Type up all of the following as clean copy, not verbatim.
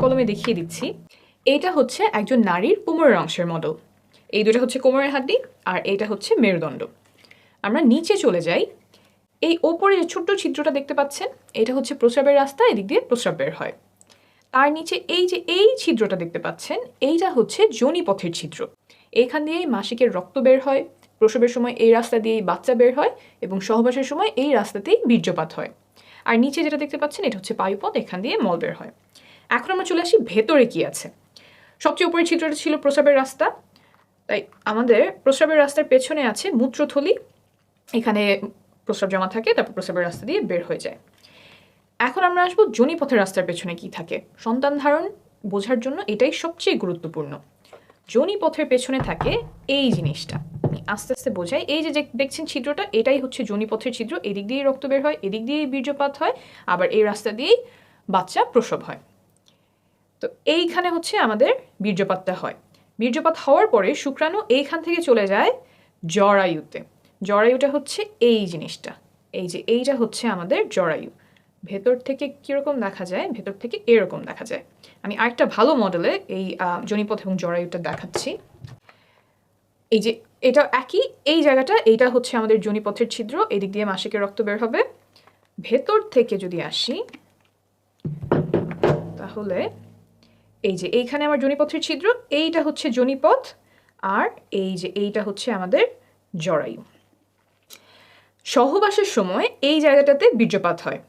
কলমে দেখিয়ে দিচ্ছি। এইটা হচ্ছে একজন নারীর কোমরের অংশের মডেল। এই দুটো হচ্ছে কোমরের হাড্ডি আর এইটা হচ্ছে মেরুদণ্ড। আমরা নিচে চলে যাই। এই ওপরে যে ছোট্ট ছিদ্রটা দেখতে পাচ্ছেন, এটা হচ্ছে প্রস্রাবের রাস্তা, এদিক দিয়ে প্রস্রাব বের হয়। তার নিচে এই যে এই ছিদ্রটা দেখতে পাচ্ছেন, এইটা হচ্ছে যোনিপথের ছিদ্র। এখান দিয়েই মাসিকের রক্ত বের হয়, প্রসবের সময় এই রাস্তা দিয়েই বাচ্চা বের হয় এবং সহবাসের সময় এই রাস্তাতেই বীর্যপাত হয়। আর নিচে যেটা দেখতে পাচ্ছেন এটা হচ্ছে বায়ুপথ, এখান দিয়ে মল বের হয়। এখন আমরা চলে আসি ভেতরে কি আছে। সবচেয়ে উপরের ছিদ্রটা ছিল প্রস্রাবের রাস্তা, তাই আমাদের প্রস্রাবের রাস্তার পেছনে আছে মূত্রথলি। এখানে প্রস্রাব জমা থাকে, তারপর প্রস্রাবের রাস্তা দিয়ে বের হয়ে যায়। এখন আমরা আসবো যোনিপথের রাস্তার পেছনে কি থাকে। সন্তান ধারণ বোঝার জন্য এটাই সবচেয়ে গুরুত্বপূর্ণ। যোনিপথের পেছনে থাকে এই জিনিসটা, আস্তে আস্তে বোঝাই। এই যে দেখছেন ছিদ্রটা, এটাই হচ্ছে যোনিপথের ছিদ্র। এদিক দিয়েই রক্ত বের হয়, এদিক দিয়েই বীর্যপাত হয়, আবার এই রাস্তা দিয়েই বাচ্চা প্রসব হয়। তো এইখানে হচ্ছে আমাদের বীর্যপাতটা হয়। বীর্যপাত হওয়ার পরে শুক্রাণু এইখান থেকে চলে যায় জরায়ুতে। জরায়ুটা হচ্ছে এই জিনিসটা, এই যে এইটা হচ্ছে আমাদের জরায়ু। ভেতর থেকে কীরকম দেখা যায়, ভেতর থেকে এরকম দেখা যায়। আমি আরেকটা ভালো মডেলে এই যোনিপথ এবং জরায়ুটা দেখাচ্ছি। এই যে এটা একই, এই জায়গাটা, এইটা হচ্ছে আমাদের যোনিপথের ছিদ্র, এদিক দিয়ে মাসিকের রক্ত বের হবে। ভেতর থেকে যদি আসি তাহলে এই যে এইখানে আমার যোনিপথের ছিদ্র, এইটা হচ্ছে যোনিপথ, আর এই যে এইটা হচ্ছে আমাদের জরায়ু। সহবাসের সময় এই জায়গাটাতে বীর্যপাত হয়।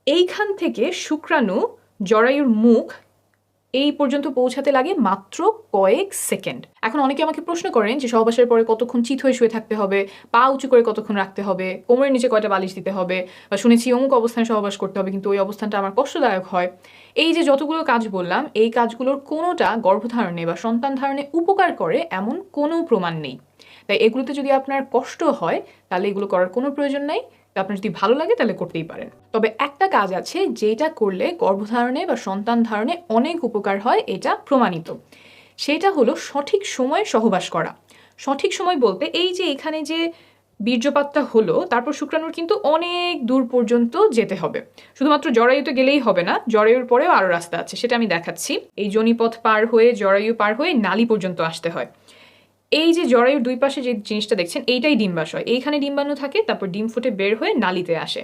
এইখান থেকে শুক্রাণু জরায়ুর মুখ এই পর্যন্ত পৌঁছাতে লাগে মাত্র কয়েক সেকেন্ড। এখন অনেকে আমাকে প্রশ্ন করেন যে সহবাসের পরে কতক্ষণ চিত হয়ে শুয়ে থাকতে হবে, পা উঁচু করে কতক্ষণ রাখতে হবে, কোমরের নিচে কয়টা বালিশ দিতে হবে, বা শুনেছি অমুক অবস্থানে সহবাস করতে হবে, কিন্তু ওই অবস্থানটা আমার কষ্টদায়ক হয়। এই যে যতগুলো কাজ বললাম, এই কাজগুলোর কোনোটা গর্ভধারণে বা সন্তান ধারণে উপকার করে এমন কোনো প্রমাণ নেই। তাই এগুলোতে যদি আপনার কষ্ট হয় তাহলে এগুলো করার কোনো প্রয়োজন নাই। আপনার যদি ভালো লাগে তাহলে করতেই পারেন। তবে একটা কাজ আছে যেটা করলে গর্ভধারণে বা সন্তান ধারণে অনেক উপকার হয়, এটা প্রমাণিত। সেটা হলো সঠিক সময়ে সহবাস করা। সঠিক সময় বলতে এই যে এখানে যে বীর্যপাতটা হলো, তারপর শুক্রাণুর কিন্তু অনেক দূর পর্যন্ত যেতে হবে। শুধুমাত্র জরায়ুতে গেলেই হবে না, জরায়ুর পরেও আরও রাস্তা আছে, সেটা আমি দেখাচ্ছি। এই যোনিপথ পার হয়ে জরায়ু পার হয়ে নালী পর্যন্ত আসতে হয়। এই যে জরায়ুর দুই পাশে যে জিনিসটা দেখছেন, এইটাই ডিম্বাশয়। এইখানে ডিম্বাণু থাকে, তারপর ডিম ফুটে বের হয়ে নালীতে আসে।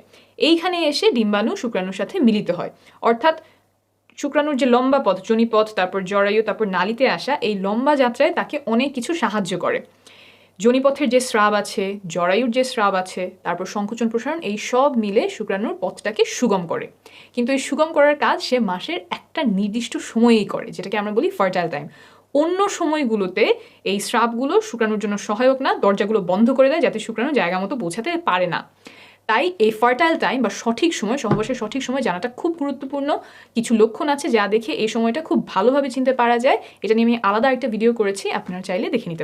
এইখানে এসে ডিম্বাণু শুক্রাণুর সাথে মিলিত হয়। অর্থাৎ শুক্রাণুর যে লম্বা পথ, যোনিপথ, তারপর জরায়ু, তারপর নালীতে আসা, এই লম্বা যাত্রায় তাকে অনেক কিছু সাহায্য করে। যোনিপথের যে স্রাব আছে, জরায়ুর যে স্রাব আছে, তারপর সংকোচন প্রসারণ, এই সব মিলে শুক্রাণুর পথটাকে সুগম করে। কিন্তু এই সুগম করার কাজ সে মাসের একটা নির্দিষ্ট সময়েই করে, যেটাকে আমরা বলি ফার্টাইল টাইম। অন্য সময়গুলোতে এই স্রাবগুলো শুক্রাণুর জন্য সহায়ক না, দরজাগুলো বন্ধ করে দেয় যাতে শুক্রাণু জায়গা মতো পৌঁছাতে পারে না। তাই এই ফার্টাইল টাইম বা সঠিক সময়, সহবাসের সঠিক সময় জানাটা খুব গুরুত্বপূর্ণ। কিছু লক্ষণ আছে যা দেখে এই সময়টা খুব ভালোভাবে চিনতে পারা যায়। এটা নিয়ে আমি আলাদা একটা ভিডিও করেছি, আপনারা চাইলে দেখে নিতে